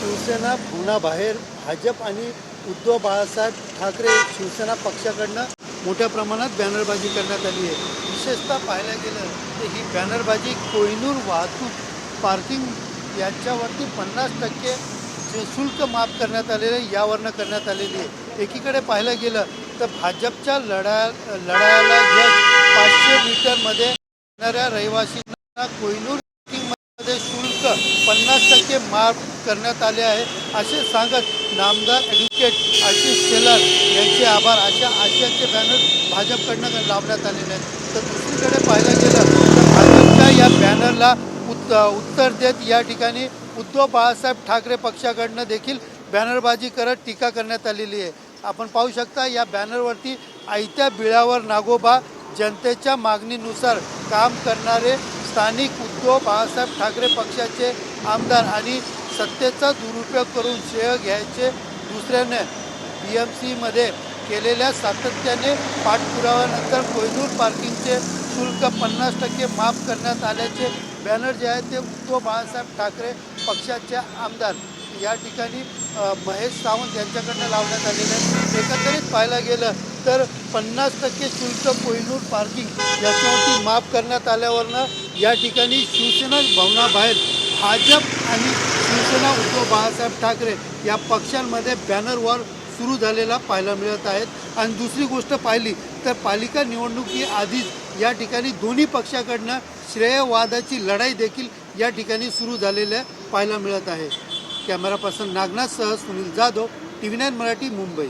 शिवसेना भवनाबाहेर भाजप आणि उद्धव बाळासाहेब ठाकरे शिवसेना पक्षाकडनं मोठ्या प्रमाणात बॅनरबाजी करण्यात आली आहे। विशेषतः पाहायला गेलं तर ही बॅनरबाजी कोहिनूर वाहतूक पार्किंग यांच्यावरती 50% जे शुल्क माफ करण्यात आलेले यावरनं करण्यात आलेली आहे। एकीकडे पाहायला गेलं तर भाजपच्या लढायाला यश 500 मीटरमध्ये येणाऱ्या रहिवासींना कोहिनूर मध्ये शुल्क 50% माफ करण्यात आले आहे असे सांगत नामदार ॲडव्होकेट आशिष शेलार यांचे आभार अशा आशयाचे बॅनर भाजपकडनं लावण्यात आलेले आहेत। तर दुसरीकडे पाहायला गेलं तर भाजपच्या या बॅनरला उत्तर देत या ठिकाणी उद्धव बाळासाहेब ठाकरे पक्षाकडनं देखील बॅनरबाजी करत टीका करण्यात आलेली आहे। आपण पाहू शकता या बॅनरवरती आयत्या बिळावर नागोबा, जनतेच्या मागणीनुसार काम करणारे स्थानिक उद्धव बाळासाहेब ठाकरे पक्षाचे आमदार आणि सत्तेचा दुरुपयोग करून श्रेय घ्यायचे दुसऱ्याने BMCमध्ये केलेल्या सातत्याने पाठपुराव्यानंतर कोहिनूर पार्किंगचे शुल्क 50% माफ करण्यात आल्याचे बॅनर जे आहेत ते उद्धव बाळासाहेब ठाकरे पक्षाचे आमदार या ठिकाणी महेश सावंत यांच्याकडनं लावण्यात आलेलं आहे। एकंदरीत पाहायला गेलं तर 50% शुल्क कोहिनूर पार्किंग याच्यावरती माफ करण्यात आल्यावरनं या ठिकाणी शिवसेना भवनाबाहेर भाजप आणि शिवसेना उद्धव बाळासाहेब ठाकरे या पक्षांमध्ये बॅनर वॉर सुरू झालेला पाहायला मिळत आहेत। आणि दुसरी गोष्ट पाहिली तर पालिका निवडणुकीआधीच या ठिकाणी दोन्ही पक्षाकडनं श्रेयवादाची लढाई देखील या ठिकाणी सुरू झालेल्या पाहायला मिळत आहे। कॅमेरा पर्सन नागनाथसह सुनील जाधव, TV9 मराठी, मुंबई।